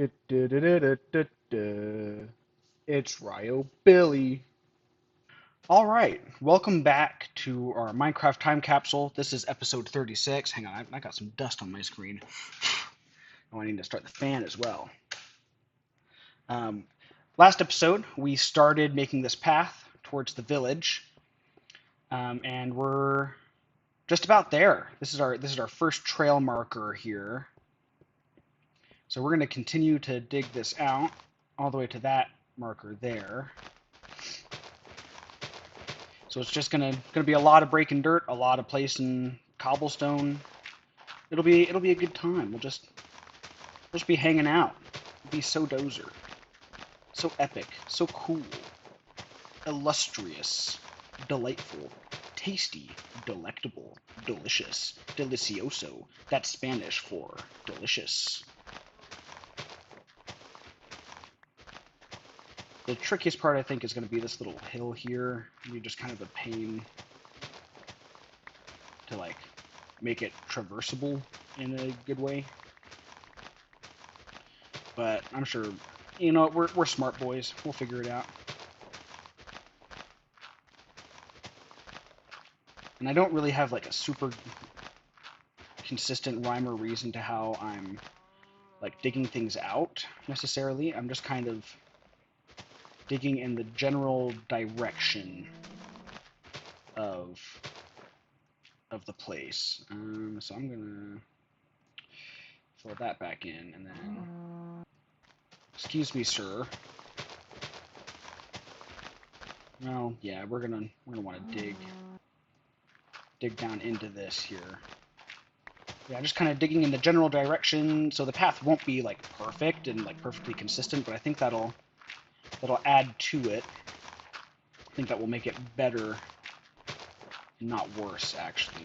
Du-du-du-du-du-du-du. It's Ryo Billy. All right, welcome back to our Minecraft time capsule. This is episode 36. Hang on, I got some dust on my screen. Oh, I need to start the fan as well. Um, Last episode, we started making this path towards the village, and we're just about there. This is our first trail marker here. So we're going to continue to dig this out all the way to that marker there. So it's just gonna be a lot of breaking dirt, a lot of placing cobblestone. It'll be a good time. We'll just be hanging out. It'll be so dozer, so epic, so cool, illustrious, delightful, tasty, delectable, delicious, delicioso. That's Spanish for delicious. The trickiest part, I think, is going to be this little hill here. It'll be just kind of a pain to, like, make it traversable in a good way. But I'm sure, you know, we're smart boys. We'll figure it out. And I don't really have, like, a super consistent rhyme or reason to how I'm, like, digging things out, necessarily. I'm just kind of digging in the general direction of the place. So I'm gonna throw that back in, and then, excuse me, sir. Well, yeah, we're gonna want to dig down into this here. Yeah, just kind of digging in the general direction, so the path won't be like perfect and like perfectly consistent, but I think that'll add to it. I think that will make it better and not worse, actually.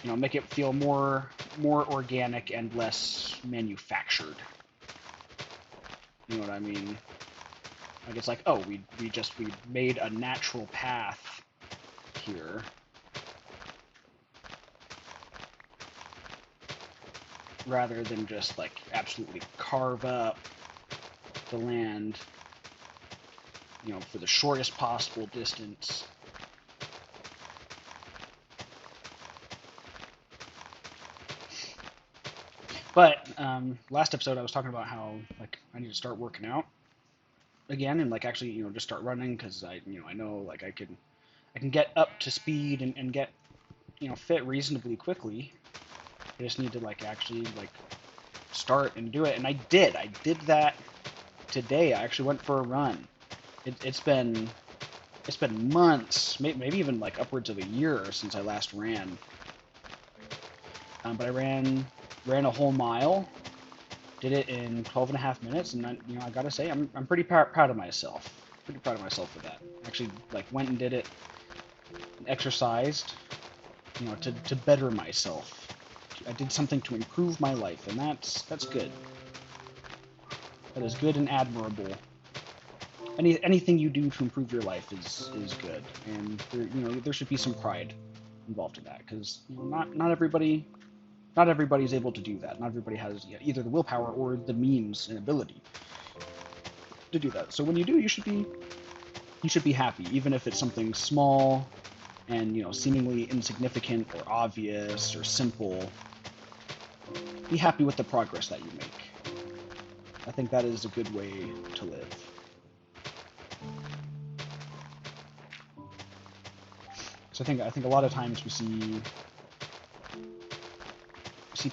You know, make it feel more organic and less manufactured. You know what I mean? Like, it's like, oh, we made a natural path here. Rather than just, like, absolutely carve up the land, you know, for the shortest possible distance. But last episode I was talking about how, like, I need to start working out again and, like, actually, you know, just start running, because I know, like, I can get up to speed and get, you know, fit reasonably quickly. I just need to, like, actually, like, start and do it. And I did that today. I actually went for a run. It's been months, maybe even like upwards of a year since I last ran. But I ran a whole mile, did it in 12 and a half minutes, and I gotta say, I'm pretty proud of myself. Pretty proud of myself for that. Actually, like, went and did it, exercised, you know, to better myself. I did something to improve my life, and that's good. That is good and admirable. Anything you do to improve your life is good, and there should be some pride involved in that, because, you know, not everybody's able to do that. Not everybody has either the willpower or the means and ability to do that. So when you do, you should be happy, even if it's something small and, you know, seemingly insignificant or obvious or simple. Be happy with the progress that you make. I think that is a good way to live. So I think a lot of times we see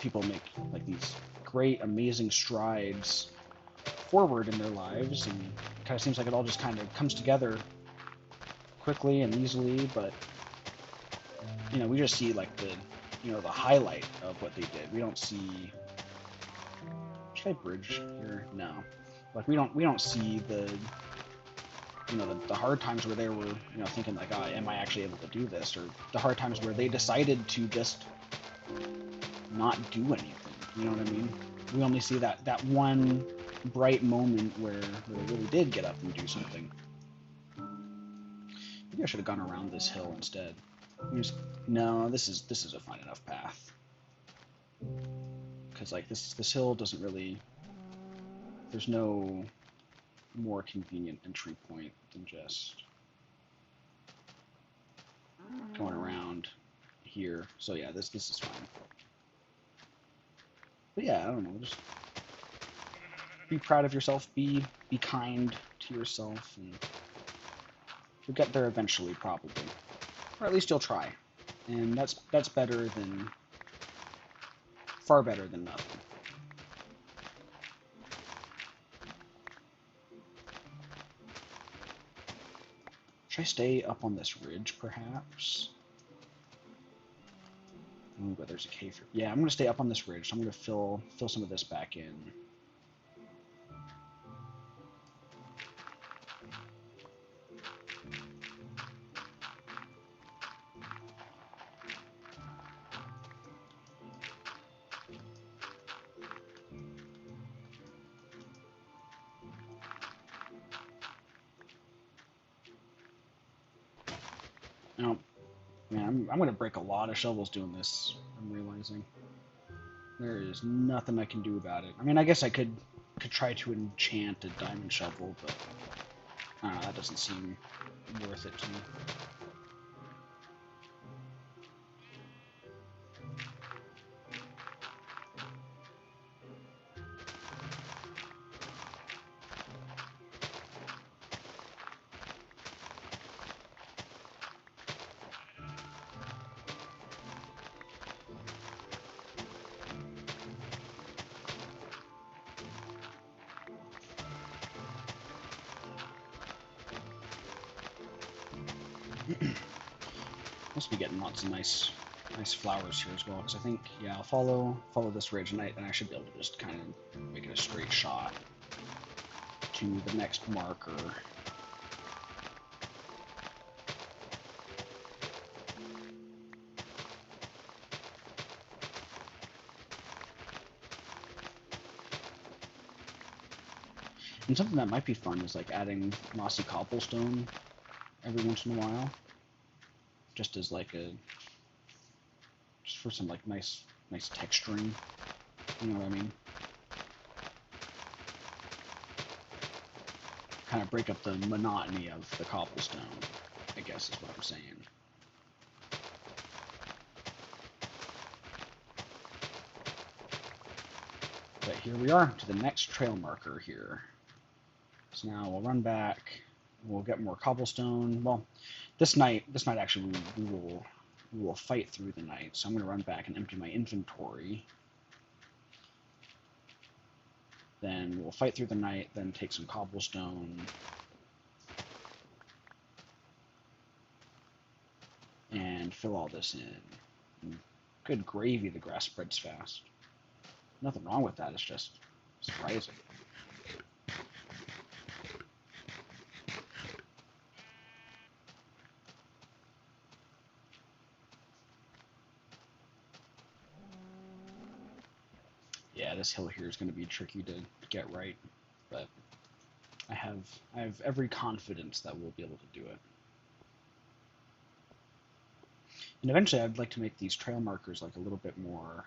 people make, like, these great, amazing strides forward in their lives, and it kind of seems like it all just kind of comes together quickly and easily, but, you know, we just see, like, the highlight of what they did. We don't see... Should I bridge here? No. Like, we don't see the, you know, the hard times where they were, you know, thinking, like, oh, am I actually able to do this? Or the hard times where they decided to just not do anything. You know what I mean? We only see that one bright moment where they really did get up and do something. Maybe I should have gone around this hill instead. No, this is a fine enough path. Because like this hill doesn't really. There's no more convenient entry point than just going around here. So yeah, this is fine. But yeah, I don't know. Just be proud of yourself. Be kind to yourself, and you'll get there eventually, probably, or at least you'll try. And that's better than far better than nothing. Should I stay up on this ridge, perhaps? Ooh, but there's a cave here. Yeah, I'm gonna stay up on this ridge. So I'm gonna fill some of this back in. Oh, man, I'm gonna break a lot of shovels doing this. I'm realizing there is nothing I can do about it. I mean, I guess I could try to enchant a diamond shovel, but I don't know, that doesn't seem worth it to me. Must be getting lots of nice flowers here as well. Because I think, yeah, I'll follow this ridge, and I should be able to just kind of make it a straight shot to the next marker. And something that might be fun is like adding mossy cobblestone every once in a while, just as like just for some like nice texturing. You know what I mean? Kind of break up the monotony of the cobblestone, I guess is what I'm saying. But here we are to the next trail marker here. So now we'll run back. We'll get more cobblestone. Well, this night actually we will fight through the night. So I'm going to run back and empty my inventory. Then we'll fight through the night. Then take some cobblestone. And fill all this in. And good gravy, the grass spreads fast. Nothing wrong with that. It's just surprising. Yeah, this hill here is going to be tricky to get right, but I have every confidence that we'll be able to do it. And eventually, I'd like to make these trail markers like a little bit more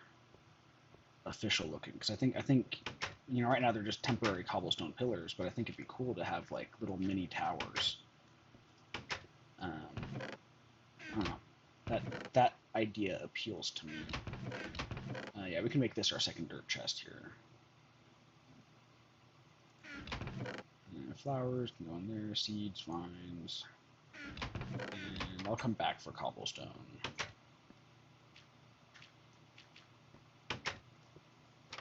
official looking, because I think you know, right now they're just temporary cobblestone pillars, but I think it'd be cool to have like little mini towers. I don't know. That idea appeals to me. Yeah, we can make this our second dirt chest here. And flowers can go in there, seeds, vines, and I'll come back for cobblestone.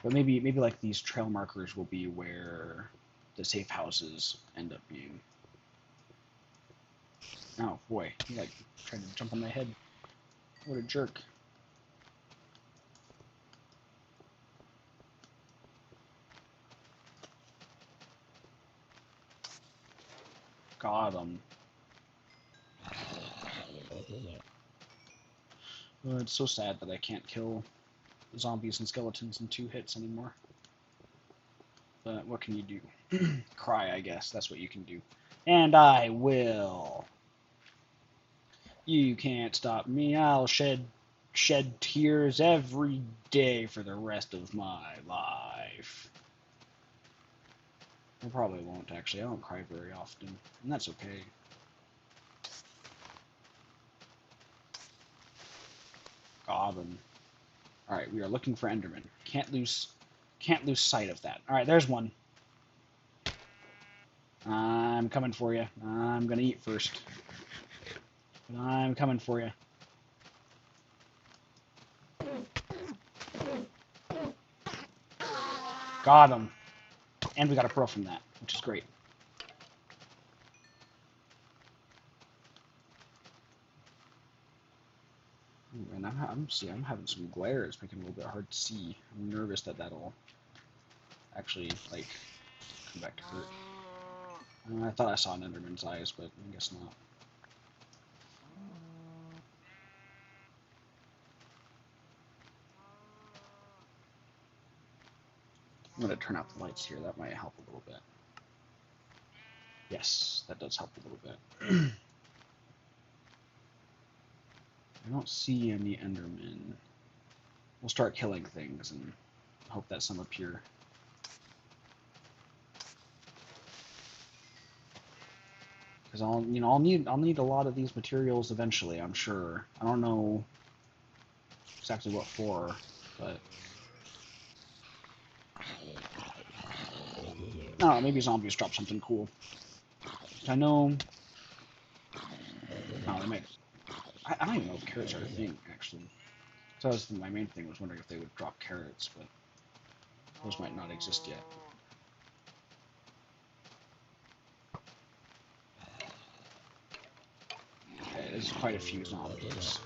But maybe like these trail markers will be where the safe houses end up being. Oh boy, he like tried to jump on my head. What a jerk. Got him. Oh, it's so sad that I can't kill zombies and skeletons in 2 hits anymore. But what can you do? Cry, I guess. That's what you can do. And I will. You can't stop me. I'll shed tears every day for the rest of my life. I probably won't, actually. I don't cry very often, and that's okay. Goblin. Alright, we are looking for Enderman. Can't lose sight of that. Alright, there's one. I'm coming for you. I'm gonna eat first. But I'm coming for you. Got him. And we got a pearl from that, which is great. And I'm having some glare. It's making it a little bit hard to see. I'm nervous that that'll actually like come back to hurt. I thought I saw an Enderman's eyes, but I guess not. I'm gonna turn out the lights here. That might help a little bit. Yes, that does help a little bit. I don't see any Endermen. We'll start killing things and hope that some appear. Because I'll need a lot of these materials eventually, I'm sure. I don't know exactly what for, but I don't know, maybe zombies drop something cool. I know. Oh, they might. I don't even know if carrots are a thing, actually. So that was my main thing, was wondering if they would drop carrots, but those might not exist yet. Okay, there's quite a few zombies.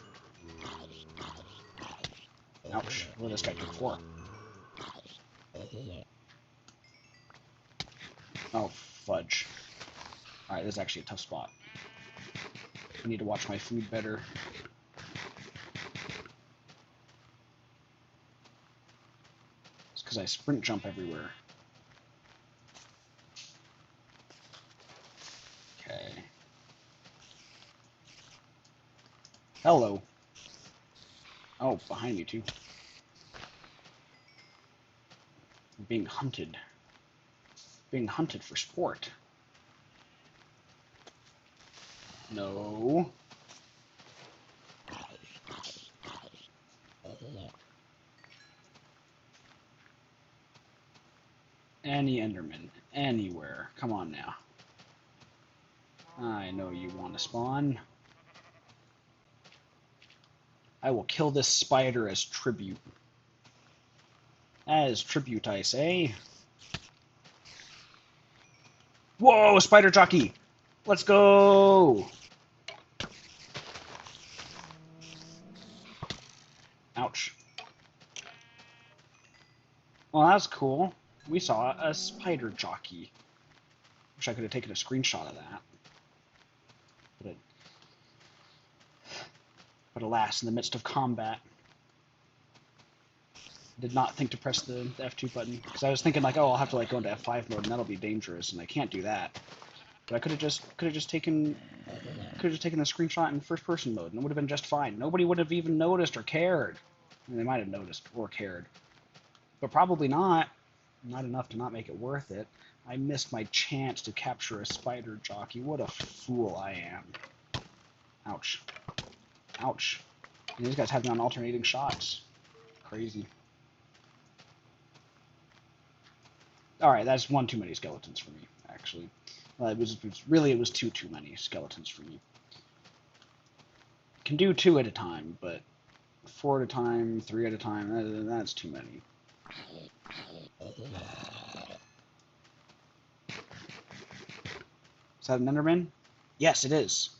Ouch, well, this guy took 4. Oh, fudge. Alright, this is actually a tough spot. I need to watch my food better. It's because I sprint jump everywhere. Okay. Hello. Oh, behind me too. I'm being hunted. Being hunted for sport. No. Any Enderman. Anywhere. Come on now. I know you want to spawn. I will kill this spider as tribute. As tribute, I say. Whoa, spider jockey! Let's go! Ouch. Well, that's cool. We saw a spider jockey. Wish I could have taken a screenshot of that. But alas, in the midst of combat, did not think to press the F2 button, because I was thinking like, oh, I'll have to like go into F5 mode, and that'll be dangerous, and I can't do that. But I could have just taken the screenshot in first-person mode, and it would have been just fine. Nobody would have even noticed or cared. I mean, they might have noticed or cared, but probably not. Not enough to not make it worth it. I missed my chance to capture a spider jockey. What a fool I am. Ouch. Ouch. And these guys have me on alternating shots. Crazy. Alright, that's one too many skeletons for me, actually. Well, it was too many skeletons for me. Can do 2 at a time, but 4 at a time, 3 at a time, that's too many. Is that an Enderman? Yes, it is.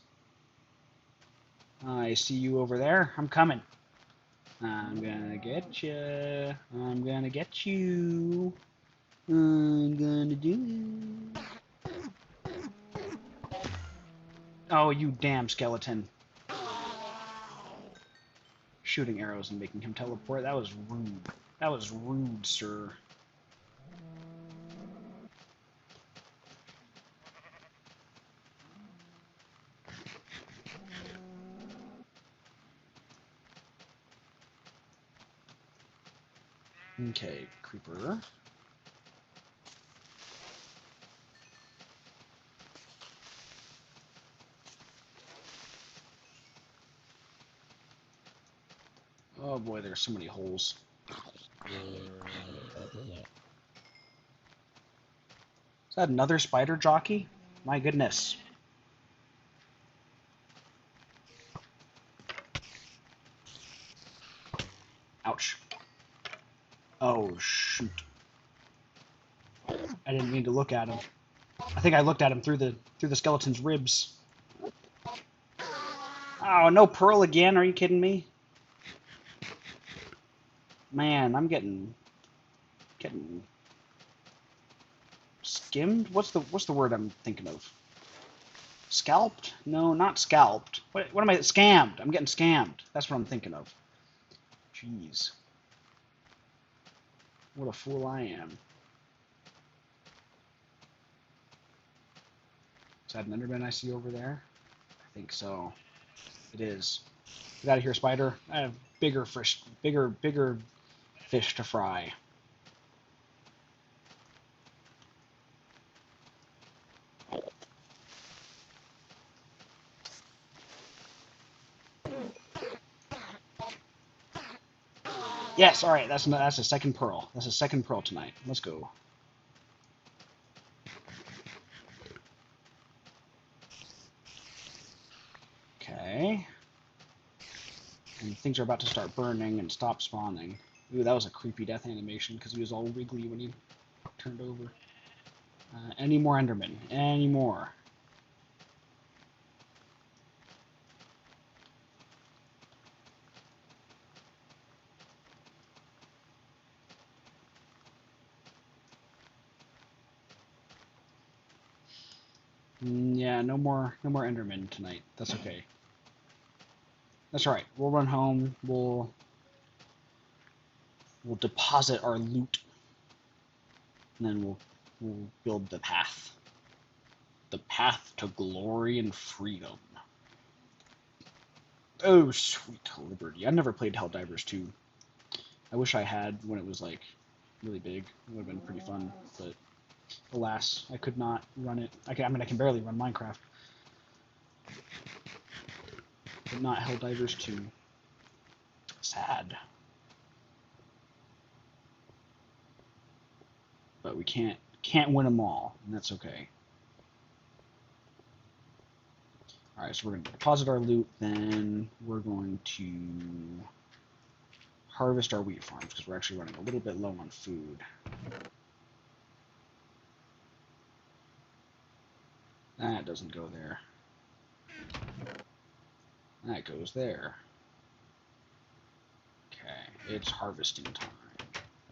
I see you over there. I'm coming. I'm gonna get you. I'm gonna get you. I'm gonna do it. Oh, you damn skeleton. Shooting arrows and making him teleport. That was rude. That was rude, sir. Okay, creeper. Oh boy, there's so many holes. Is that another spider jockey? My goodness. Ouch. Oh, shoot. I didn't mean to look at him. I think I looked at him through the skeleton's ribs. Oh, no pearl again? Are you kidding me? Man, I'm getting skimmed. What's the word I'm thinking of? Scalped? No, not scalped. What am I? Scammed. I'm getting scammed. That's what I'm thinking of. Jeez. What a fool I am. Is that an Enderman I see over there? I think so. It is. Get out of here, spider. I have bigger fish to fry. Yes, all right. That's a second pearl. That's a second pearl tonight. Let's go. Okay. And things are about to start burning and stop spawning. Ooh, that was a creepy death animation because he was all wiggly when he turned over. Any more Endermen? Any more? Yeah, no more Endermen tonight. That's okay. That's all right. We'll run home. We'll deposit our loot, and then we'll build the path. The path to glory and freedom. Oh, sweet liberty. I never played Helldivers 2. I wish I had when it was like really big. It would have been pretty fun, but alas, I could not run it. I can barely run Minecraft, but not Helldivers 2. Sad. But we can't win them all, and that's okay. All right, so we're going to deposit our loot, then we're going to harvest our wheat farms because we're actually running a little bit low on food. That doesn't go there. That goes there. Okay, it's harvesting time.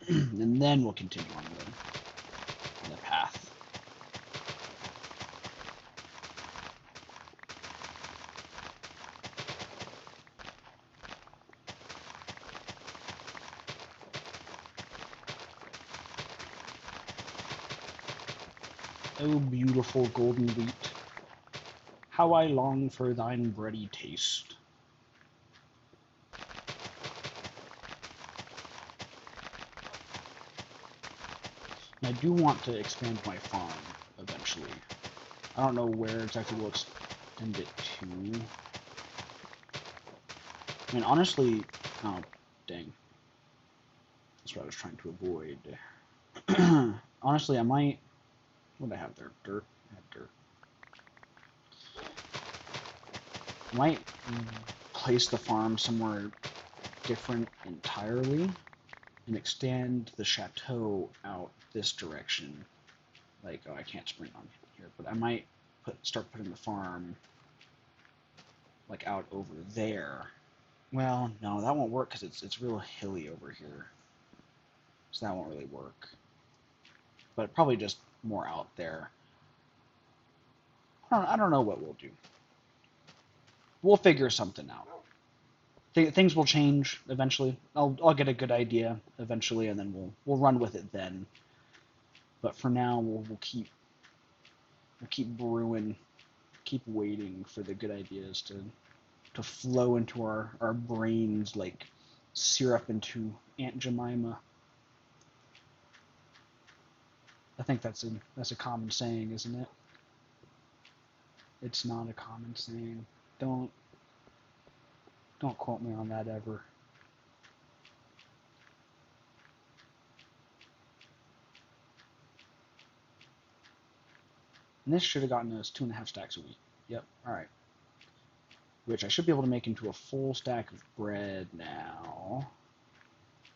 And then we'll continue on the path. Oh, beautiful golden wheat, how I long for thine bready taste. And I do want to expand my farm eventually. I don't know where exactly we'll extend it to. I mean, honestly, oh, dang. That's what I was trying to avoid. Honestly, I might. What do I have there? Dirt? I have dirt. I might place the farm somewhere different entirely and extend the chateau out this direction. Like, oh, I can't sprint on here, but I might start putting the farm like out over there. Well, no, that won't work because it's real hilly over here, so that won't really work. But probably just more out there. I don't know what we'll do. We'll figure something out. Things will change eventually. I'll get a good idea eventually, and then we'll run with it then. But for now, we'll keep brewing, keep waiting for the good ideas to flow into our brains like syrup into Aunt Jemima. I think that's a common saying, isn't it? It's not a common saying. Don't quote me on that ever. And this should have gotten us 2.5 stacks a week. Yep. All right. Which I should be able to make into a full stack of bread now,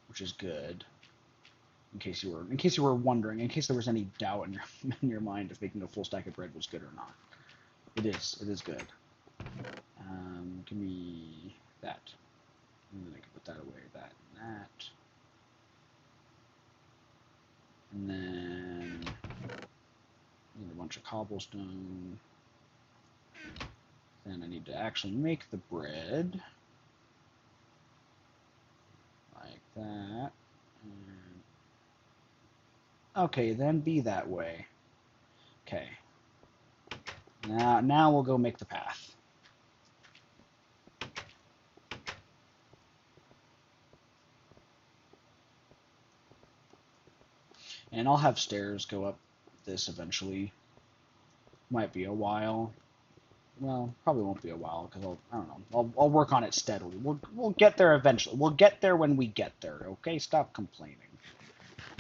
which is good. In case you were wondering, in case there was any doubt in your mind if making a full stack of bread was good or not. It is. It is good. Give me that. And then I can put that away. That and that. And then need a bunch of cobblestone. Then I need to actually make the bread. Like that. And okay, then be that way. Okay. Now we'll go make the path. And I'll have stairs go up this eventually. Might be a while. Well, probably won't be a while because I don't know. I'll work on it steadily. We'll get there eventually. We'll get there when we get there. Okay, stop complaining.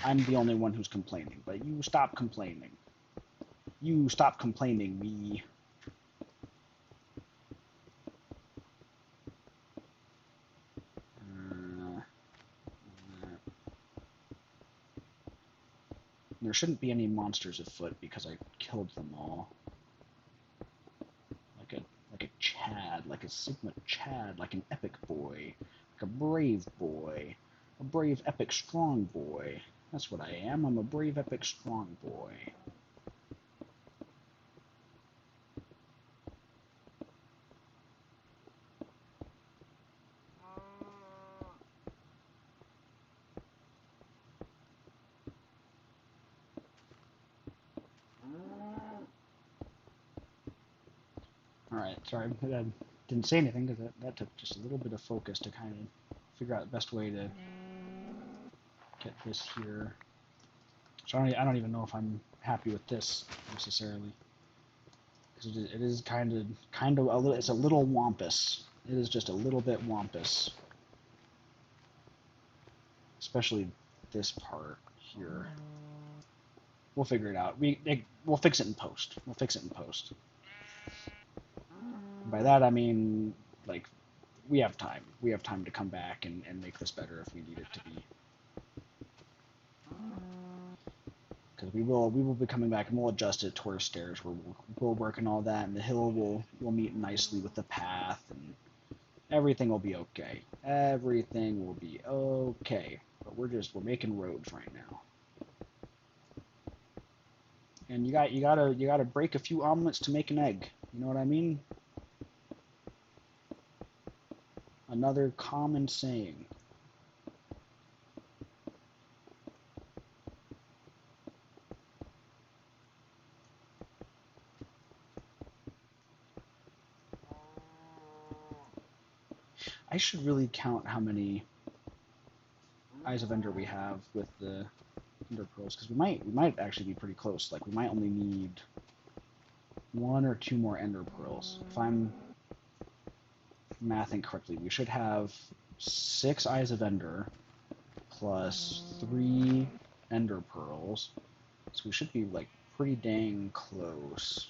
I'm the only one who's complaining, but you stop complaining. You stop complaining, me. There shouldn't be any monsters afoot because I killed them all. Like a Chad, like a Sigma Chad, like an epic boy, like a brave boy, a brave epic strong boy. That's what I am. I'm a brave epic strong boy. Alright, sorry, I didn't say anything because that took just a little bit of focus to kind of figure out the best way to get this here. So I don't even know if I'm happy with this necessarily, because it is kind of a little. It's a little wampus. It is just a little bit wampus, especially this part here. We'll figure it out. We'll fix it in post. We'll fix it in post. By that I mean, like, we have time. We have time to come back and make this better if we need it to be. Because we will be coming back and we'll adjust it towards stairs. We'll work on all that, and the hill will meet nicely with the path, and everything will be okay. Everything will be okay. But we're making roads right now. And you gotta break a few omelets to make an egg. You know what I mean? Another common saying. I should really count how many Eyes of Ender we have with the Ender Pearls, because we might actually be pretty close. Like, we might only need 1 or 2 more Ender Pearls. If I'm mathing correctly, we should have 6 Eyes of Ender plus 3 Ender Pearls. So we should be, like, pretty dang close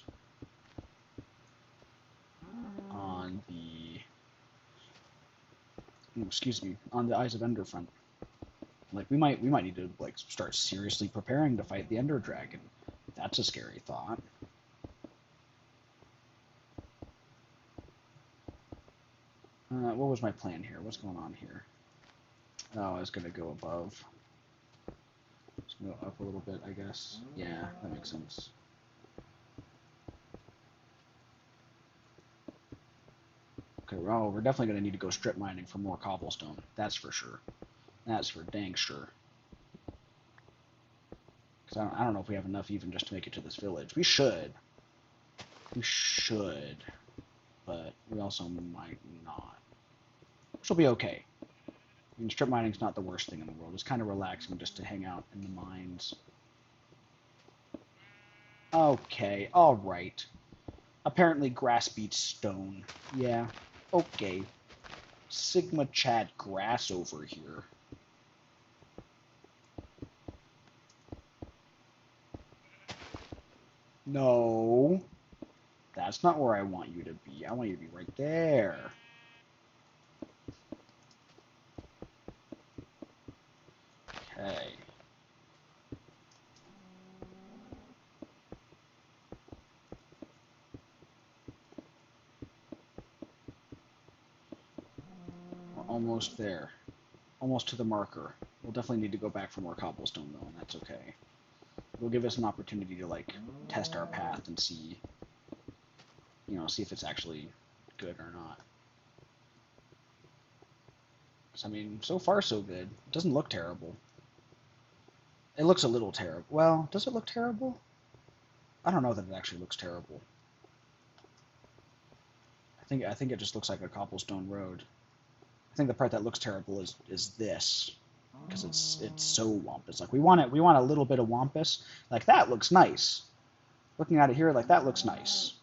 on the, on the Eyes of Ender front. Like, we might need to, like, start seriously preparing to fight the Ender Dragon. That's a scary thought. What was my plan here? What's going on here? Oh, I was gonna go above. Just go up a little bit, I guess. Yeah, that makes sense. Okay, well, we're definitely gonna need to go strip mining for more cobblestone. That's for sure. That's for dang sure. Because I don't know if we have enough even just to make it to this village. We should. We should. But we also might not. Which will be okay. I mean, strip mining's not the worst thing in the world. It's kind of relaxing just to hang out in the mines. Okay, alright. Apparently grass beats stone. Yeah, okay. Sigma Chad grass over here. No, that's not where I want you to be. I want you to be right there. Okay. We're almost there. Almost to the marker. We'll definitely need to go back for more cobblestone though, and that's okay. It'll give us an opportunity to like test our path and see, see if it's actually good or not. I mean, so far so good. It doesn't look terrible. It looks a little terrible. Well, does it look terrible? I don't know that it actually looks terrible. I think it just looks like a cobblestone road. I think the part that looks terrible is this, because it's so wampus. Like we want a little bit of wampus. Like that looks nice. Looking at it here, like that looks nice.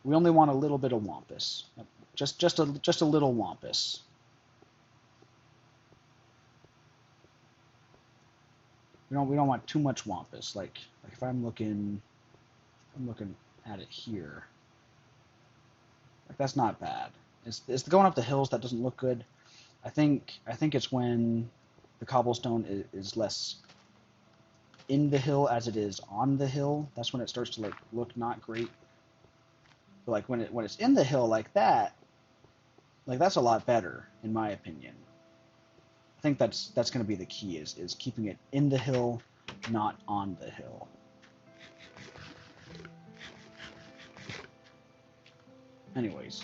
We only want a little bit of wampus. Just a little wampus. We don't want too much wampus. Like if I'm looking at it here. Like that's not bad. It's going up the hills that doesn't look good. I think it's when the cobblestone is less in the hill as it is on the hill. That's when it starts to look not great. But like when it's in the hill like that, like that's a lot better in my opinion. I think that's going to be the key is keeping it in the hill, not on the hill. Anyways,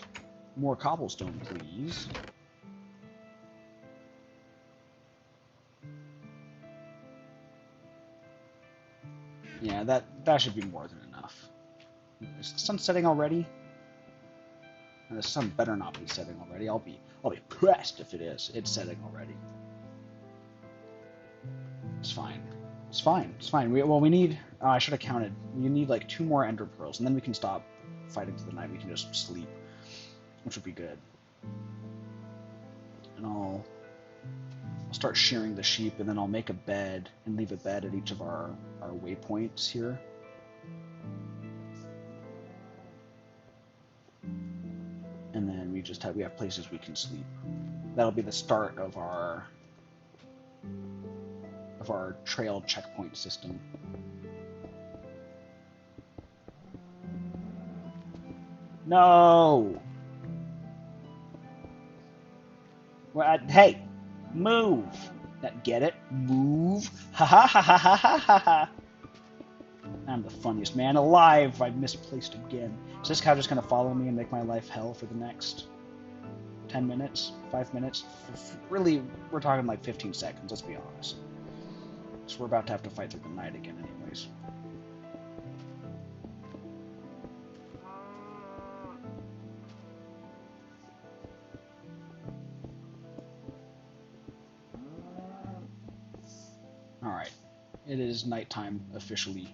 more cobblestone, please. Yeah, that should be more than enough. Is the sun setting already? And the sun better not be setting already. I'll be pressed if it is. It's setting already. It's fine. It's fine. It's fine. We need. I should have counted. We need like 2 more ender pearls, and then we can stop fighting to the night. We can just sleep, which would be good. And I'll start shearing the sheep, and then I'll make a bed and leave a bed at each of our waypoints here. And then we have places we can sleep. That'll be the start of our trail checkpoint system. No. Hey, move. Get it? Move. Ha ha ha ha ha ha ha ha. I'm the funniest man alive. I've misplaced again. Is this cow just gonna follow me and make my life hell for the next 10 minutes? 5 minutes? Really, we're talking like 15 seconds, let's be honest. So we're about to have to fight through the night again anyways. Alright. It is nighttime officially.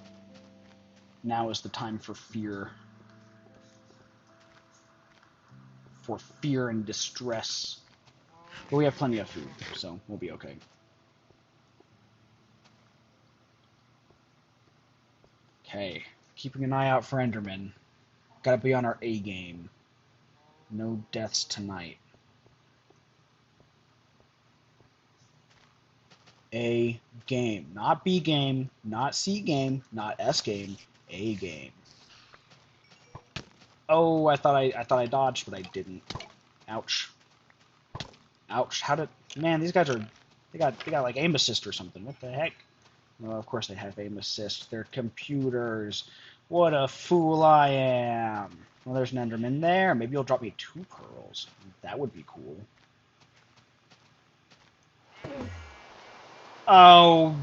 Now is the time for fear. For fear and distress. But we have plenty of food, so we'll be okay. Okay, keeping an eye out for Endermen. Gotta be on our A game. No deaths tonight. A game. Not B game, not C game, not S game. A game. Oh, I thought I dodged, but I didn't. Ouch. Ouch. How did... Man, these guys are... They got like aim assist or something. What the heck? Well, of course they have aim assist. They're computers. What a fool I am. Well, there's an Enderman there. Maybe you'll drop me 2 pearls. That would be cool. Oh,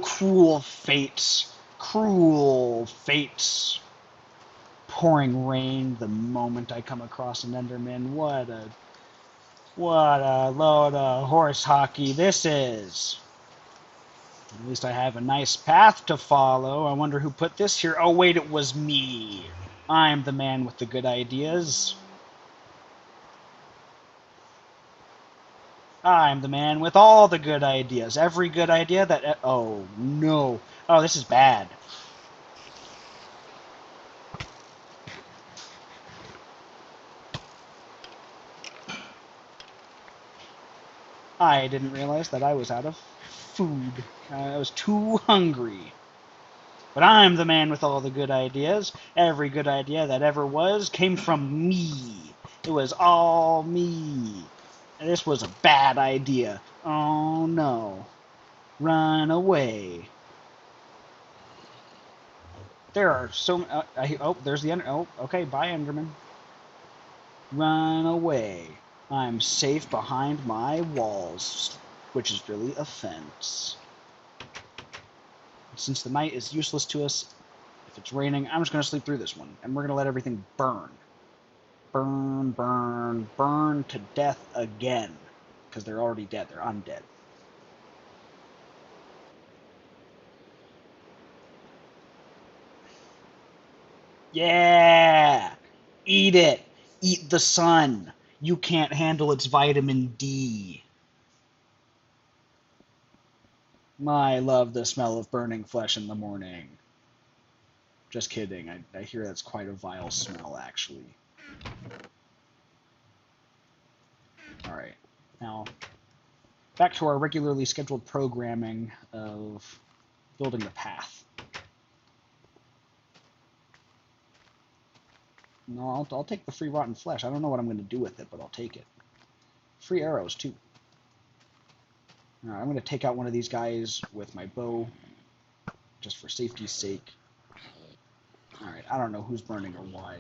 cruel fates. Cruel fates. Pouring rain the moment I come across an Enderman. What a load of horse hockey this is. At least I have a nice path to follow. I wonder who put this here. Oh, wait, it was me. I'm the man with the good ideas. I'm the man with all the good ideas. Every good idea that... Oh, no. Oh, this is bad. I didn't realize that I was out of food. I was too hungry. But I'm the man with all the good ideas. Every good idea that ever was came from me. It was all me. This was a bad idea. Oh no. Run away. There are so... oh, there's the... Oh, okay, bye, Enderman. Run away. I'm safe behind my walls, which is really a fence. Since the night is useless to us, if it's raining, I'm just going to sleep through this one, and we're going to let everything burn. Burn, burn, burn to death again. Because they're already dead. They're undead. Yeah! Eat it! Eat the sun! You can't handle its vitamin D. I love the smell of burning flesh in the morning. Just kidding. I hear that's quite a vile smell, actually. Alright. Now, back to our regularly scheduled programming of building the path. No, I'll take the free rotten flesh. I don't know what I'm going to do with it, but I'll take it. Free arrows, too. Alright, I'm going to take out one of these guys with my bow, just for safety's sake. Alright, I don't know who's burning or why.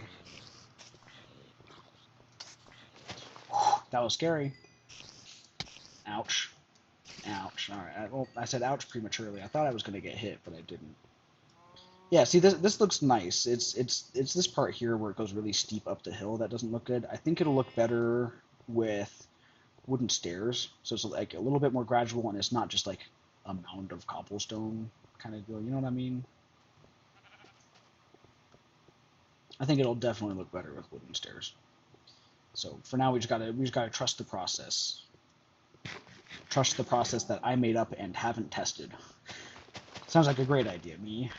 Whew, that was scary. Ouch. Ouch. Alright, well, I said ouch prematurely. I thought I was going to get hit, but I didn't. Yeah, see, this looks nice. It's this part here where it goes really steep up the hill that doesn't look good. I think it'll look better with wooden stairs, so it's like a little bit more gradual, and it's not just like a mound of cobblestone kind of deal. You know what I mean? I think it'll definitely look better with wooden stairs. So for now, we just gotta trust the process. Trust the process that I made up and haven't tested. Sounds like a great idea, me.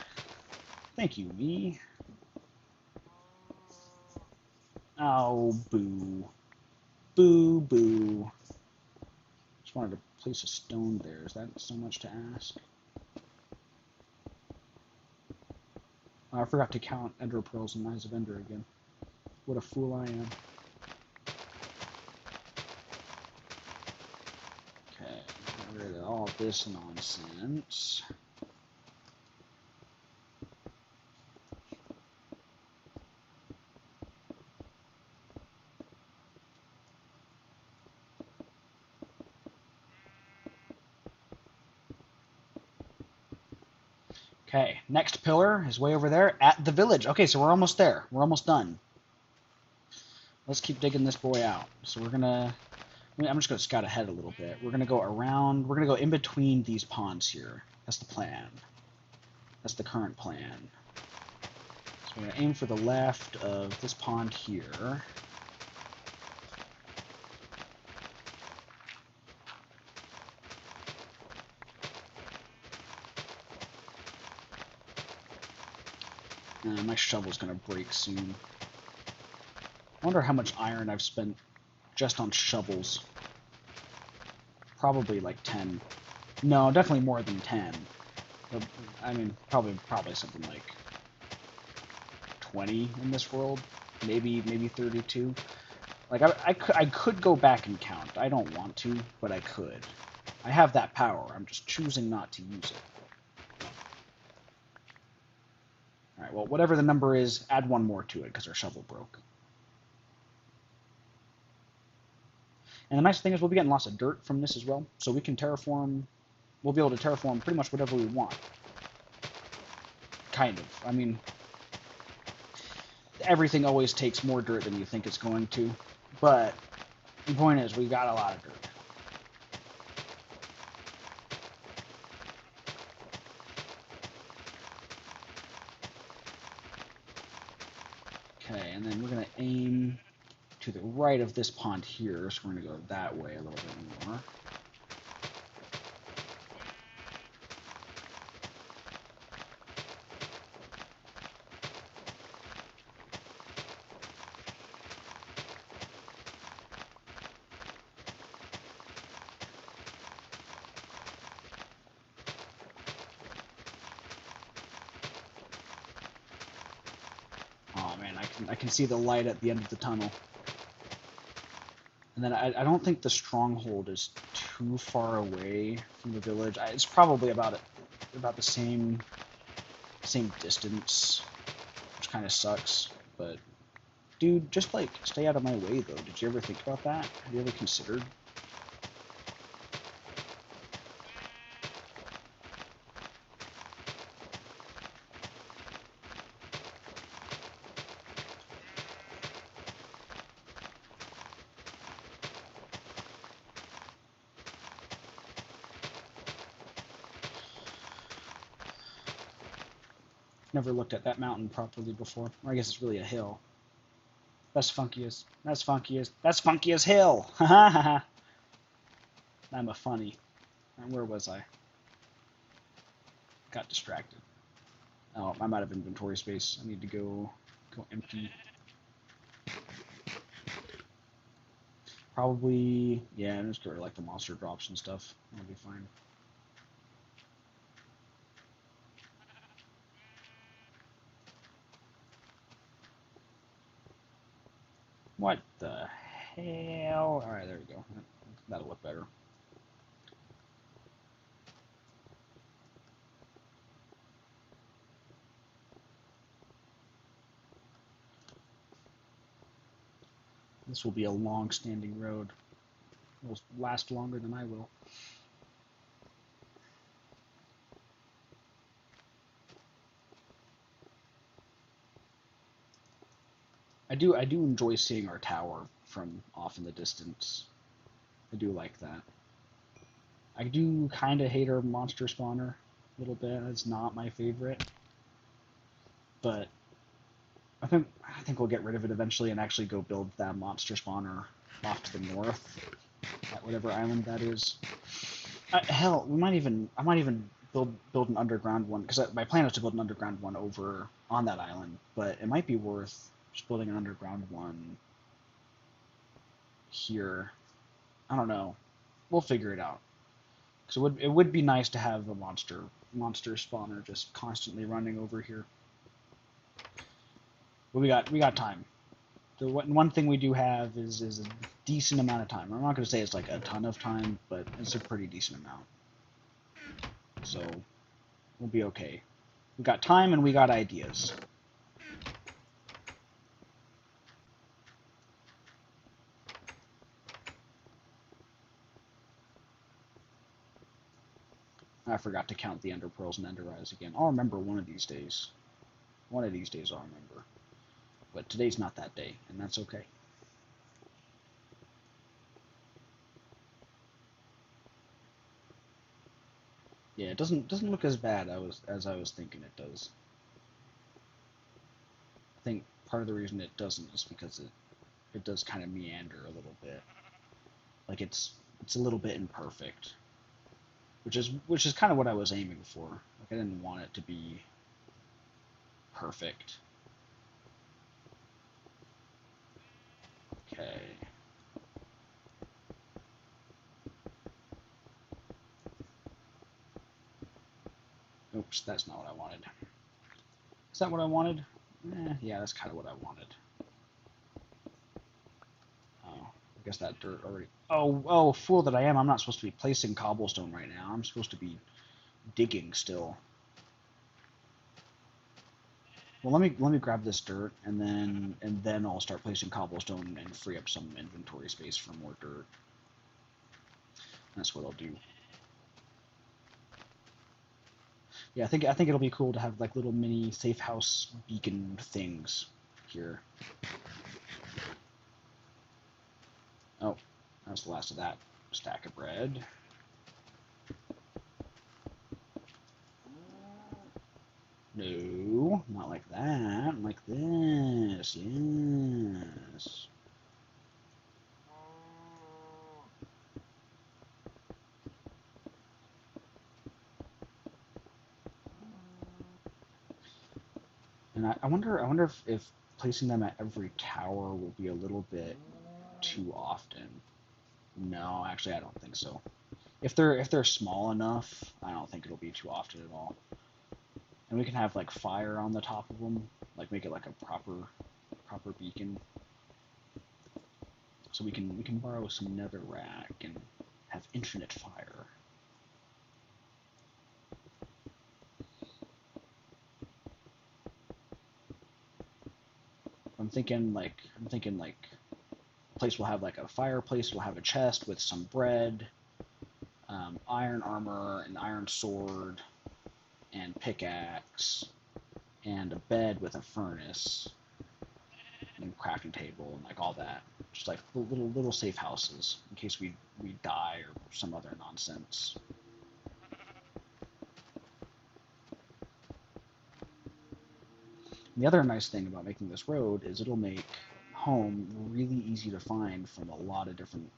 Thank you, me. Oh, boo. Boo, boo. Just wanted to place a stone there. Is that so much to ask? Oh, I forgot to count Ender Pearls and Eyes of Ender again. What a fool I am. Okay, get rid of all this nonsense. Okay, next pillar is way over there at the village. Okay, so we're almost there. We're almost done. Let's keep digging this boy out. So we're gonna... I'm just gonna scout ahead a little bit. We're gonna go around... We're gonna go in between these ponds here. That's the plan. That's the current plan. So we're gonna aim for the left of this pond here. My shovel's gonna break soon. I wonder how much iron I've spent just on shovels. Probably like 10. No, definitely more than 10. But, I mean, probably something like 20 in this world. Maybe 32. Like, I could go back and count. I don't want to, but I could. I have that power. I'm just choosing not to use it. Alright, well, whatever the number is, add one more to it, because our shovel broke. And the nice thing is we'll be getting lots of dirt from this as well, so we can terraform... We'll be able to terraform pretty much whatever we want. Kind of. I mean, everything always takes more dirt than you think it's going to, but the point is, we got a lot of dirt. Okay, and then we're going to aim to the right of this pond here, so we're going to go that way a little bit more. Oh man, I can see the light at the end of the tunnel. And then I don't think the stronghold is too far away from the village. It's probably about the same distance, which kind of sucks. But dude, just like stay out of my way though. Did you ever think about that? Have you ever considered? Never looked at that mountain properly before. Or I guess it's really a hill. That's funky as hill. Ha ha ha. I'm a funny. And where was I? Got distracted. Oh, I'm out of inventory space. I need to go empty. Probably, yeah, I'm just go to like the monster drops and stuff. That'll be fine. What the hell? Alright, there we go. That'll look better. This will be a long-standing road. It will last longer than I will. I do enjoy seeing our tower from off in the distance. I do like that. I do kind of hate our monster spawner a little bit. It's not my favorite, but I think we'll get rid of it eventually and actually go build that monster spawner off to the north at whatever island that is. Hell, I might even build an underground one, because my plan is to build an underground one over on that island, but it might be worth just building an underground one here. I don't know. We'll figure it out. Because it would be nice to have a monster spawner just constantly running over here. But we got time. The one thing we do have is a decent amount of time. I'm not going to say it's like a ton of time, but it's a pretty decent amount. So we'll be okay. We got time and we got ideas. I forgot to count the ender pearls and ender eyes again. I'll remember one of these days. One of these days I'll remember. But today's not that day, and that's okay. Yeah, it doesn't look as bad as I was thinking it does. I think part of the reason it doesn't is because it does kind of meander a little bit. Like it's a little bit imperfect. Which is kind of what I was aiming for. Like I didn't want it to be perfect. Okay. Oops, that's not what I wanted. Is that what I wanted? Yeah, that's kind of what I wanted. Oh, I guess that dirt already... Oh, fool that I am. I'm not supposed to be placing cobblestone right now. I'm supposed to be digging still. Well, let me grab this dirt, and then I'll start placing cobblestone and free up some inventory space for more dirt. That's what I'll do. Yeah, I think it'll be cool to have like little mini safe house beacon things here. Oh, that's the last of that stack of bread. No, not like that. Like this. Yes. And I wonder if placing them at every tower will be a little bit too often. No, actually, I don't think so. If they're small enough, I don't think it'll be too often at all. And we can have like fire on the top of them, like make it like a proper beacon. So we can borrow some netherrack and have infinite fire. I'm thinking like place will have like a fireplace, will have a chest with some bread, iron armor, an iron sword, and pickaxe, and a bed with a furnace, and crafting table, and like all that. Just like little safe houses in case we die or some other nonsense. And the other nice thing about making this road is it'll make home really easy to find from a lot of different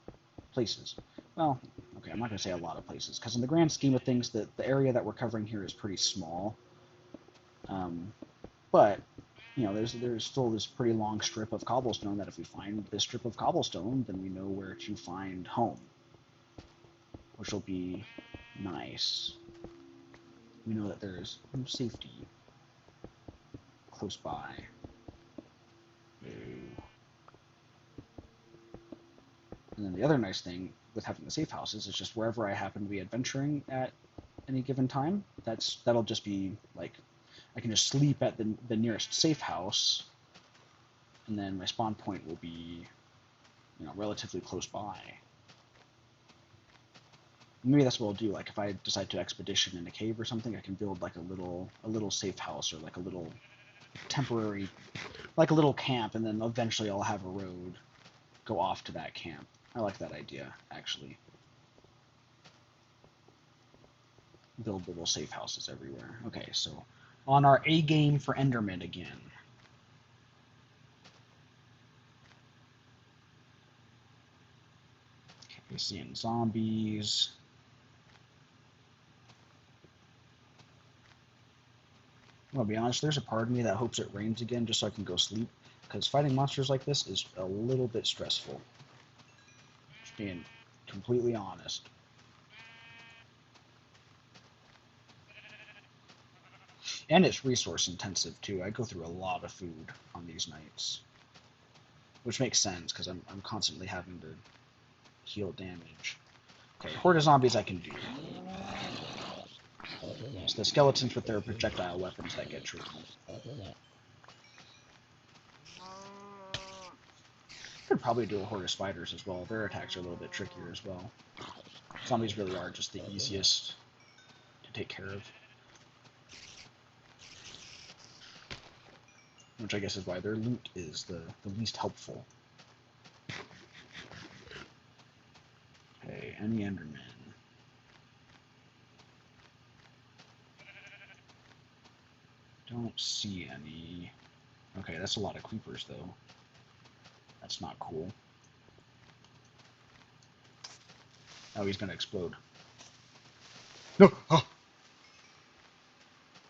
places. Well, okay, I'm not going to say a lot of places, because in the grand scheme of things, the area that we're covering here is pretty small. But there's still this pretty long strip of cobblestone that if we find this strip of cobblestone, then we know where to find home, which will be nice. We know that there's safety close by. And then the other nice thing with having the safe houses is just wherever I happen to be adventuring at any given time, that'll just be like I can just sleep at the nearest safe house, and then my spawn point will be relatively close by. Maybe that's what I'll do. Like if I decide to expedition in a cave or something, I can build like a little safe house or like a little temporary, like a little camp, and then eventually I'll have a road go off to that camp. I like that idea, actually. Build little safe houses everywhere. Okay, so on our A game for Enderman again. Okay, seeing zombies. I'll be honest, there's a part of me that hopes it rains again just so I can go sleep, because fighting monsters like this is a little bit stressful. Just being completely honest. And it's resource intensive too. I go through a lot of food on these nights, which makes sense because I'm constantly having to heal damage. Okay, horde of zombies I can do. It's the skeletons with their projectile weapons that get tricky. Could probably do a horde of spiders as well. Their attacks are a little bit trickier as well. Zombies really are just the easiest to take care of. Which I guess is why their loot is the least helpful. Okay, any Endermen? Don't see any. Okay, that's a lot of creepers though. That's not cool. Oh, he's gonna explode. No! Oh!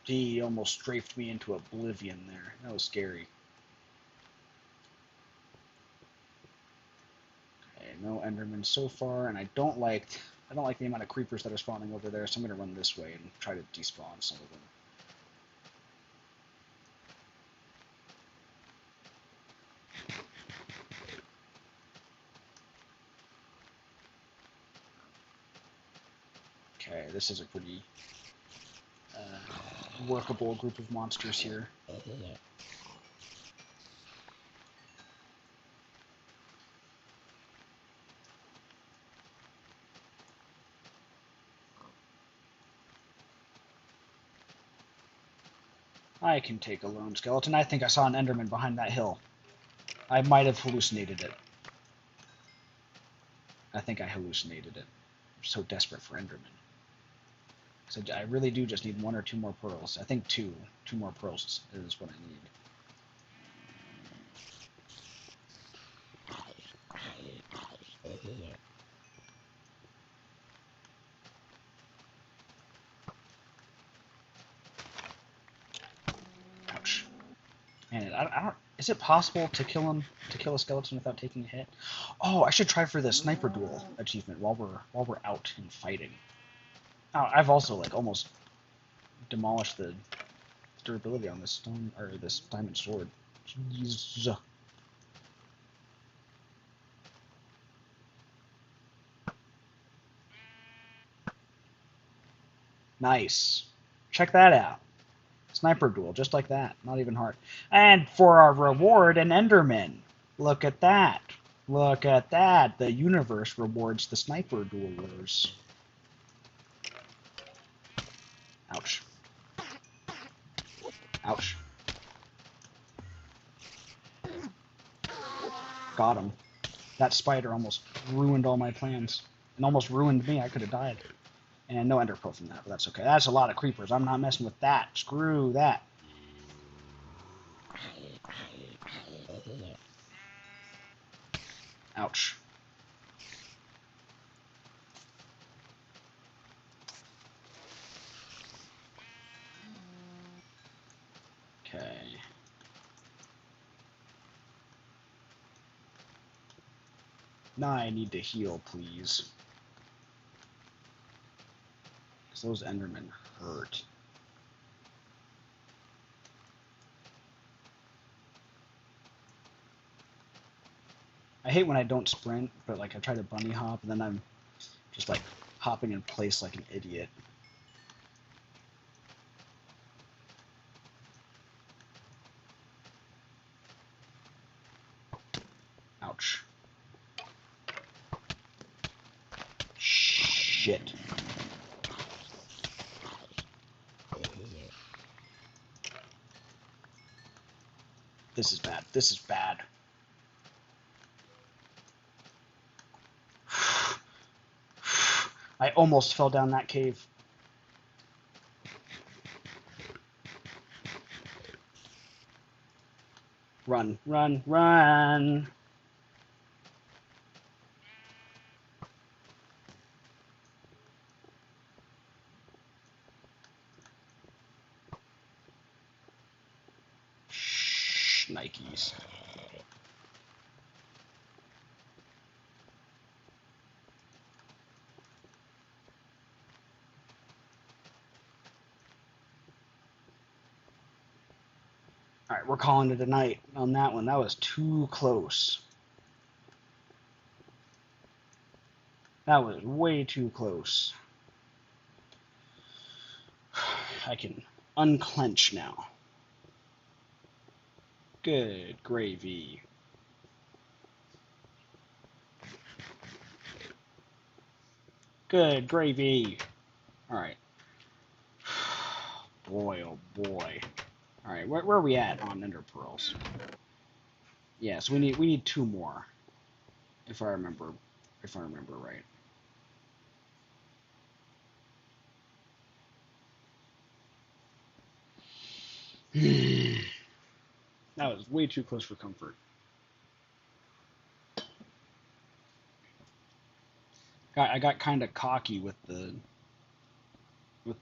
He almost strafed me into oblivion there. That was scary. Okay, no Endermen so far, and I don't like the amount of creepers that are spawning over there, so I'm gonna run this way and try to despawn some of them. Okay, this is a pretty workable group of monsters here. I can take a lone skeleton. I think I saw an Enderman behind that hill. I might have hallucinated it. I think I hallucinated it. I'm so desperate for Enderman. So I really do just need 1 or 2 more pearls. I think two. 2 more pearls is what I need. Ouch. And I don't. Is it possible to kill him? To kill a skeleton without taking a hit? Oh, I should try for the sniper duel achievement while we're out and fighting. Oh, I've also like almost demolished the durability on this stone or this diamond sword. Jeez. Nice. Check that out. Sniper duel, just like that. Not even hard. And for our reward, an Enderman. Look at that. Look at that. The universe rewards the sniper duelers. Ouch. Ouch. Got him. That spider almost ruined all my plans. And almost ruined me. I could have died. And no ender pearl from that, but that's okay. That's a lot of creepers. I'm not messing with that. Screw that. Ouch. Okay. Now I need to heal, please. Because those endermen hurt. I hate when I don't sprint, but like I try to bunny hop, and then I'm just like hopping in place like an idiot. Ouch. Shit. This is bad. This is bad. I almost fell down that cave. Run, run, run! Shh, Nikes. Alright, we're calling it a night on that one. That was too close. That was way too close. I can unclench now. Good gravy. Good gravy. Alright. Boy, oh boy. Alright, where are we at on ender pearls? Yeah, so we need 2 more. If I remember right. That was way too close for comfort. I got kind of cocky with the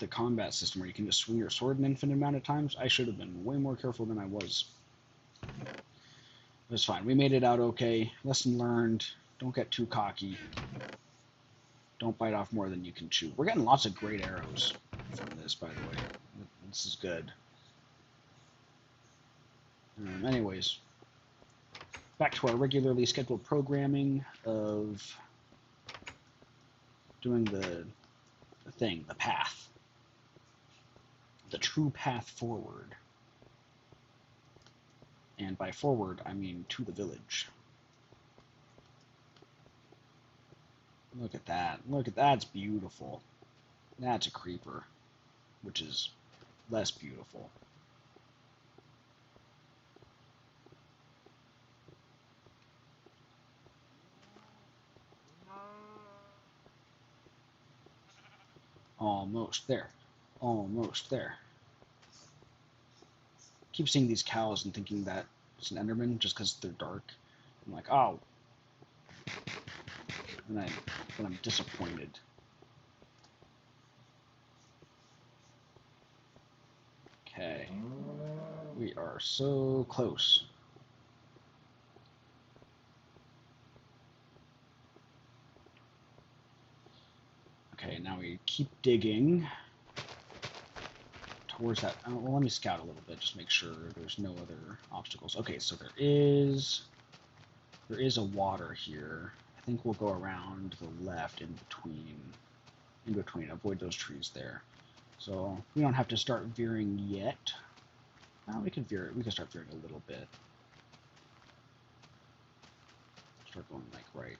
combat system where you can just swing your sword an infinite amount of times. I should have been way more careful than I was. It's fine. We made it out okay. Lesson learned. Don't get too cocky. Don't bite off more than you can chew. We're getting lots of great arrows from this, by the way. This is good. Anyways, back to our regularly scheduled programming of doing the thing, the path. The true path forward. And by forward, I mean to the village. Look at that. Look at that. That's beautiful. That's a creeper, which is less beautiful. Almost there. Almost there. Keep seeing these cows and thinking that it's an Enderman just because they're dark. I'm like, oh. And I'm disappointed. Okay. We are so close. Okay, now we keep digging towards that. Oh, well, let me scout a little bit, just make sure there's no other obstacles. Okay, so there is a water here. I think we'll go around to the left in between, avoid those trees there. So we don't have to start veering yet. Well, we can start veering a little bit. Start going like right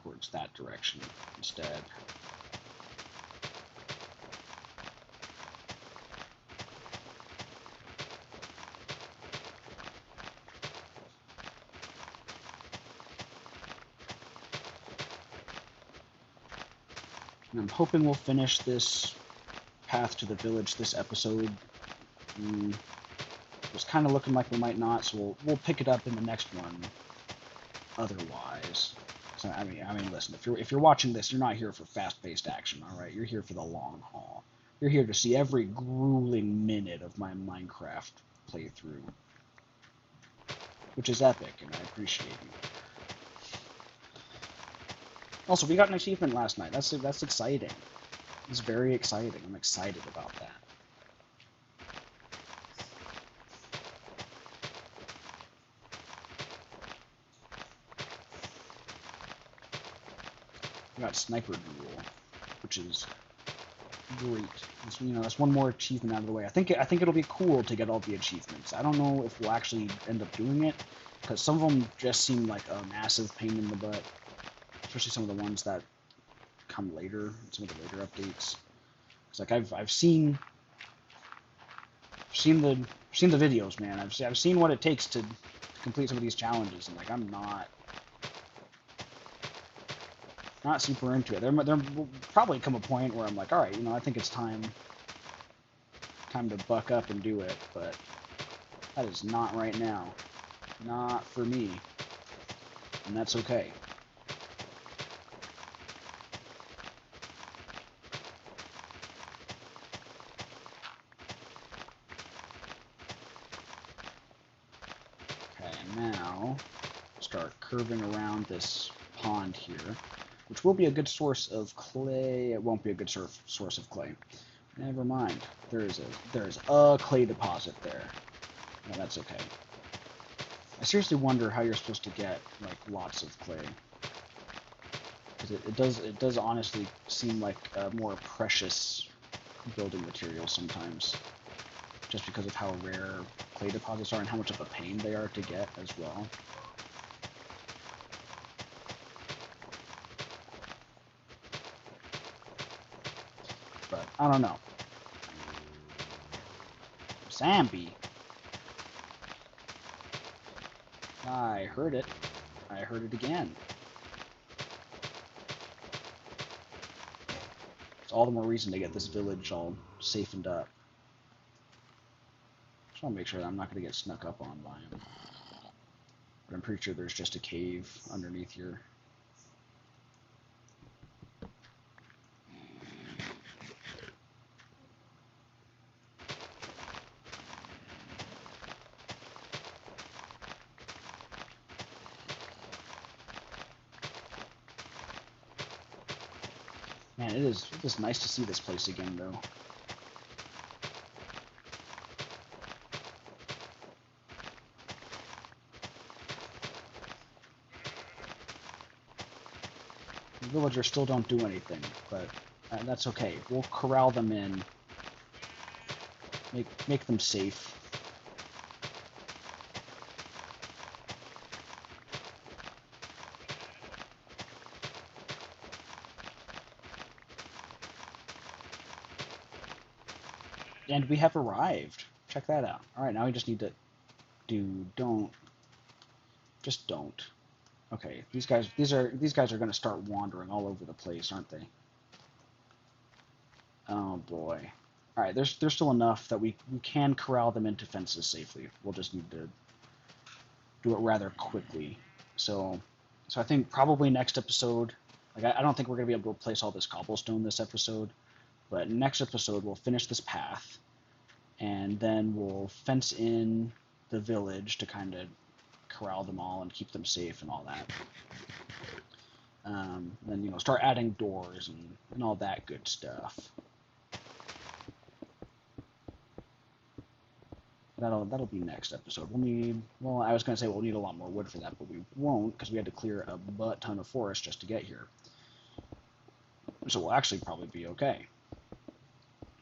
towards that direction instead. And I'm hoping we'll finish this path to the village this episode. It's kind of looking like we might not, so we'll pick it up in the next one. Otherwise, so I mean, listen. If you're watching this, you're not here for fast-paced action, all right? You're here for the long haul. You're here to see every grueling minute of my Minecraft playthrough, which is epic, and I appreciate you. Also, we got an achievement last night. That's exciting. It's very exciting. I'm excited about that. We got Sniper Duel, which is great. So, that's one more achievement out of the way. I think it'll be cool to get all the achievements. I don't know if we'll actually end up doing it, because some of them just seem like a massive pain in the butt, especially some of the ones that come later, some of the later updates. It's like I've seen the videos, man. I've seen what it takes to complete some of these challenges, and like I'm not super into it. There will probably come a point where I'm like, all right, I think it's time to buck up and do it, but that is not right now. Not for me. And that's okay. Okay, now start curving around this pond here, which will be a good source of clay. It won't be a good source of clay. Never mind. There is a clay deposit there. No, that's okay. I seriously wonder how you're supposed to get like lots of clay, because it does honestly seem like a more precious building material sometimes, just because of how rare clay deposits are and how much of a pain they are to get as well. But I don't know. Zambi. I heard it. I heard it again. It's all the more reason to get this village all safened up. Just want to make sure that I'm not going to get snuck up on by him. But I'm pretty sure there's just a cave underneath here. Man, it is nice to see this place again, though. The villagers still don't do anything, but that's okay. We'll corral them in, make them safe. And we have arrived. Check that out. All right, now we just need to don't. Okay, these guys are going to start wandering all over the place, aren't they? Oh boy. All right, there's still enough that we can corral them into fences safely. We'll just need to do it rather quickly. So I think probably next episode, like I don't think we're gonna be able to place all this cobblestone this episode, but next episode we'll finish this path, and then we'll fence in the village to kind of corral them all and keep them safe and all that. Then start adding doors and all that good stuff. That'll be next episode. I was gonna say we'll need a lot more wood for that, but we won't because we had to clear a butt ton of forest just to get here. So we'll actually probably be okay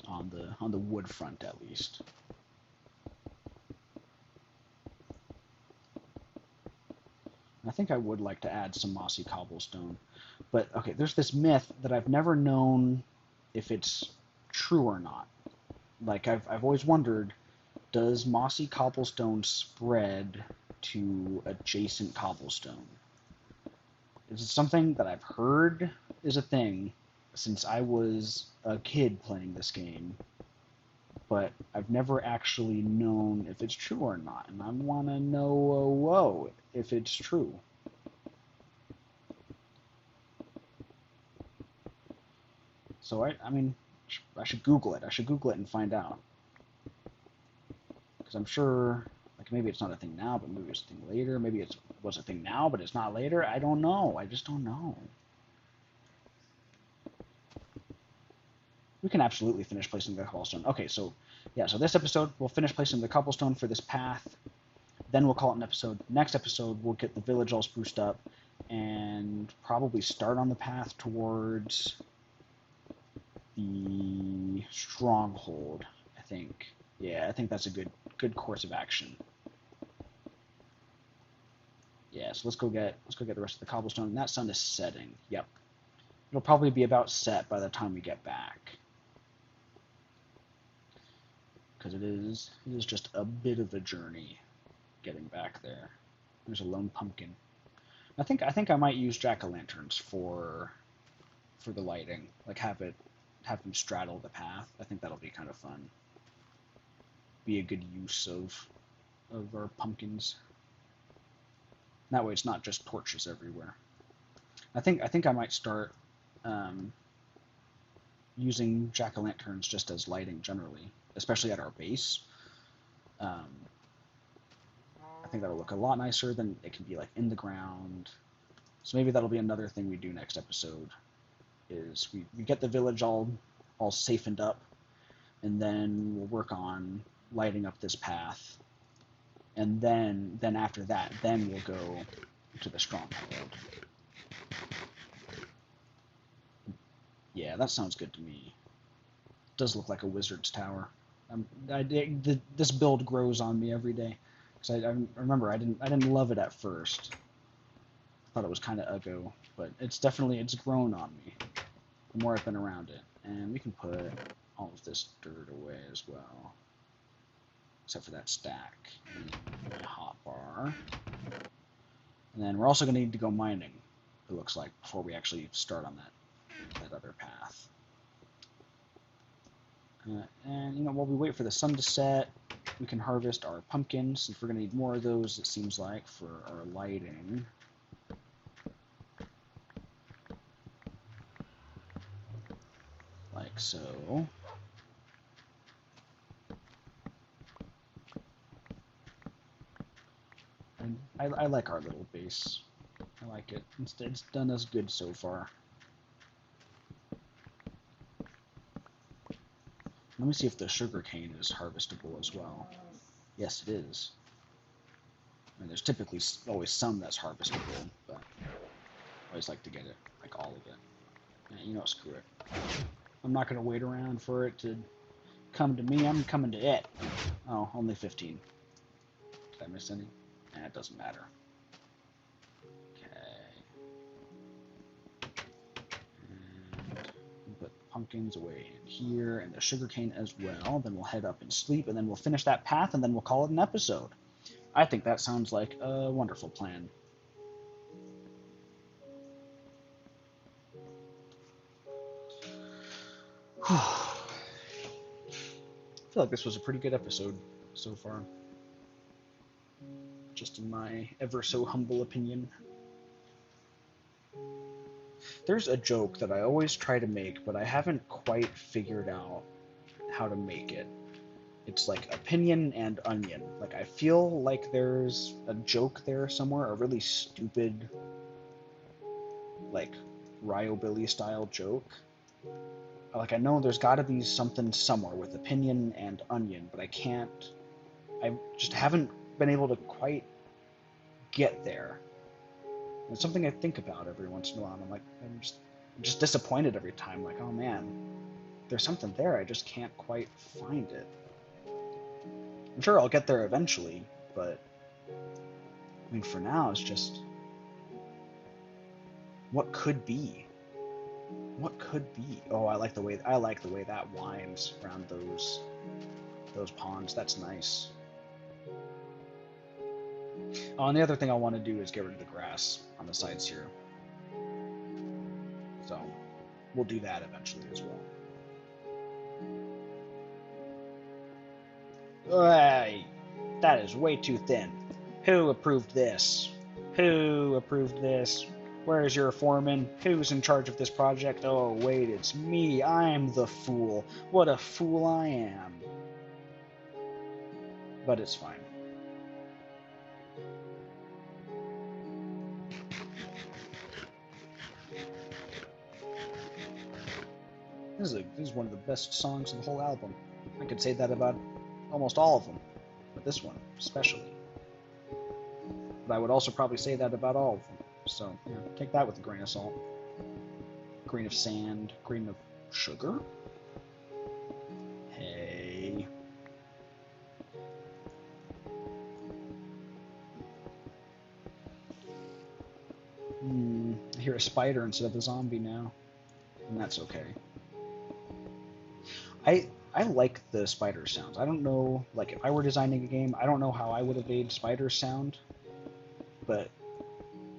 on the wood front at least. I think I would like to add some mossy cobblestone, but okay, there's this myth that I've never known if it's true or not. Like I've always wondered, does mossy cobblestone spread to adjacent cobblestone? Is it something that I've heard is a thing since I was a kid playing this game, but I've never actually known if it's true or not, and I want to know if it's true. So I mean, I should Google it. I should Google it and find out. Because I'm sure, like, maybe it's not a thing now, but maybe it's a thing later. Maybe it was a thing now, but it's not later. I don't know. I just don't know. We can absolutely finish placing the cobblestone. Okay, so, yeah, so this episode, we'll finish placing the cobblestone for this path. Then we'll call it an episode. Next episode, we'll get the village all spruced up and probably start on the path towards the stronghold, I think. Yeah, I think that's a good course of action. Yeah, so let's go get the rest of the cobblestone. And that sun is setting. Yep. It'll probably be about set by the time we get back. Because it is just a bit of a journey getting back there. There's a lone pumpkin. I think I might use jack-o'-lanterns for the lighting. Like have them straddle the path. I think that'll be kind of fun. Be a good use of our pumpkins. That way it's not just torches everywhere. I think I might start using jack-o'-lanterns just as lighting generally, especially at our base. I think that'll look a lot nicer than it can be like in the ground. So maybe that'll be another thing we do next episode, is we get the village all safened up, and then we'll work on lighting up this path. And then after that, then we'll go to the stronghold. Yeah, that sounds good to me. It does look like a wizard's tower. This build grows on me every day. Because I remember I didn't love it at first. I thought it was kind of uggo, but it's grown on me the more I've been around it. And we can put all of this dirt away as well, except for that stack and a hot bar. And then we're also going to need to go mining, it looks like, before we actually start on that other path. And while we wait for the sun to set, we can harvest our pumpkins, since we're going to need more of those, it seems like, for our lighting. Like so. And I like our little base. I like it. It's done us good so far. Let me see if the sugarcane is harvestable as well. Yes, it is. And there's typically always some that's harvestable, but I always like to get it, like all of it. Yeah, screw it. I'm not going to wait around for it to come to me. I'm coming to it. Oh, only 15. Did I miss any? It doesn't matter. Put pumpkins away in here, and the sugarcane as well. Then we'll head up and sleep, and then we'll finish that path, and then we'll call it an episode. I think that sounds like a wonderful plan. feel like this was a pretty good episode so far. Just in my ever so humble opinion. There's a joke that I always try to make, but I haven't quite figured out how to make it. It's like opinion and onion. Like, I feel like there's a joke there somewhere, a really stupid, like, Ryobilly style joke. Like, I know there's gotta be something somewhere with opinion and onion, but I just haven't been able to quite get there. It's something I think about every once in a while. I'm just disappointed every time. Like, oh man, there's something there. I just can't quite find it. I'm sure I'll get there eventually, but I mean, for now, it's just what could be. What could be? Oh, I like the way that winds around those ponds. That's nice. Oh, and the other thing I want to do is get rid of the grass on the sides here. So we'll do that eventually as well. Hey, that is way too thin. Who approved this? Who approved this? Where's your foreman? Who's in charge of this project? Oh, wait, it's me. I'm the fool. What a fool I am. But it's fine. This is one of the best songs of the whole album. I could say that about almost all of them, but this one especially. But I would also probably say that about all of them. So, yeah, take that with a grain of salt. Grain of sand, grain of sugar. Hey. I hear a spider instead of a zombie now, and that's okay. I like the spider sounds. I don't know, like, if I were designing a game, I don't know how I would have made spiders sound, but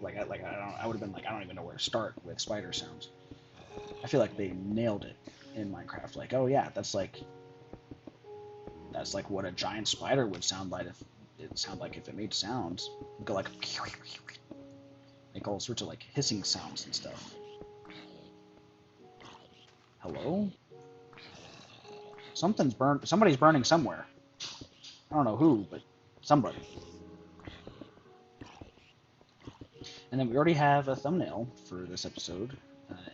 I would have been like, I don't even know where to start with spider sounds. I feel like they nailed it in Minecraft. Like, oh yeah, that's like what a giant spider would sound like if it made sounds. It'd go like all sorts of like hissing sounds and stuff. Hello? Somebody's burning somewhere. I don't know who, but somebody. And then we already have a thumbnail for this episode,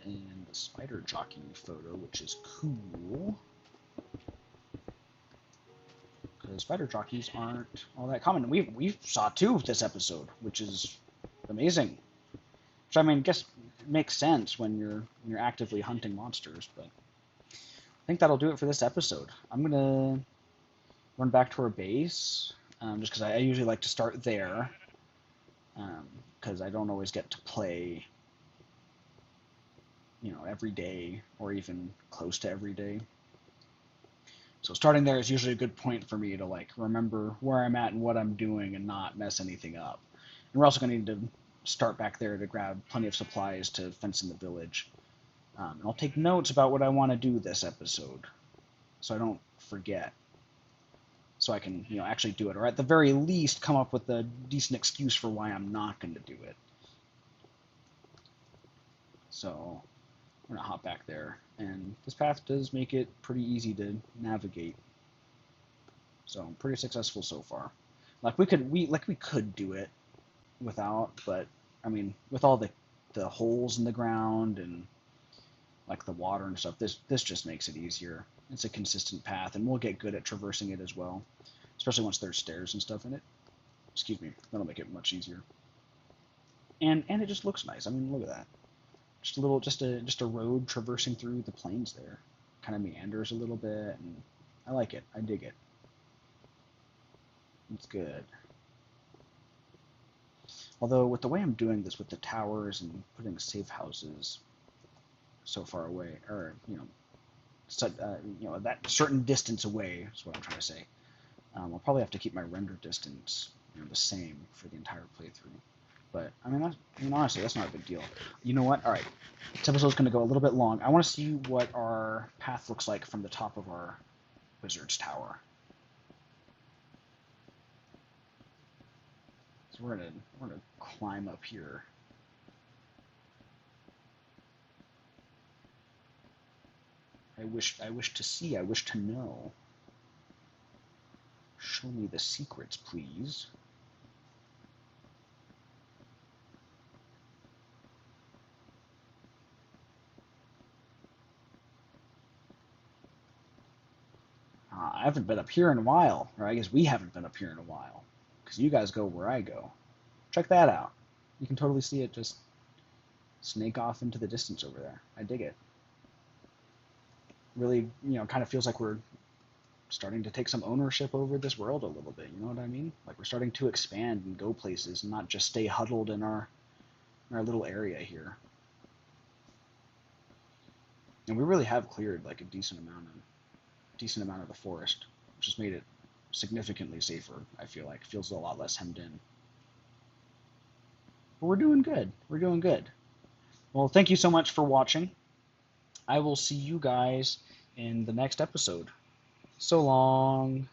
and the spider jockey photo, which is cool. Because spider jockeys aren't all that common. We saw 2 this episode, which is amazing. Which, I mean, I guess makes sense when you're actively hunting monsters, but I think that'll do it for this episode. I'm gonna run back to our base, just because I usually like to start there, because I don't always get to play, every day or even close to every day. So starting there is usually a good point for me to like remember where I'm at and what I'm doing and not mess anything up. And we're also going to need to start back there to grab plenty of supplies to fence in the village. And I'll take notes about what I want to do this episode, so I don't forget. So I can, actually do it, or at the very least, come up with a decent excuse for why I'm not going to do it. So we're gonna hop back there, and this path does make it pretty easy to navigate. So pretty successful so far. Like we could do it without, but I mean, with all the holes in the ground and like the water and stuff, this just makes it easier. It's a consistent path, and we'll get good at traversing it as well, especially once there's stairs and stuff in it. Excuse me, that'll make it much easier. And it just looks nice. I mean, look at that. Just a road traversing through the plains there. Kind of meanders a little bit, and I like it. I dig it. It's good. Although with the way I'm doing this with the towers and putting safe houses so far away, or that certain distance away is what I'm trying to say. I'll probably have to keep my render distance the same for the entire playthrough. But I mean, honestly, that's not a big deal. You know what? All right, this episode's going to go a little bit long. I want to see what our path looks like from the top of our Wizard's Tower. So we're gonna climb up here. I wish to see, I wish to know. Show me the secrets, please. I haven't been up here in a while, or I guess we haven't been up here in a while, because you guys go where I go. Check that out. You can totally see it just snake off into the distance over there. I dig it. Really, kind of feels like we're starting to take some ownership over this world a little bit. You know what I mean? Like we're starting to expand and go places, and not just stay huddled in our little area here. And we really have cleared like a decent amount of the forest, which has made it significantly safer. I feel like it feels a lot less hemmed in. But we're doing good. We're doing good. Well, thank you so much for watching. I will see you guys in the next episode. So long.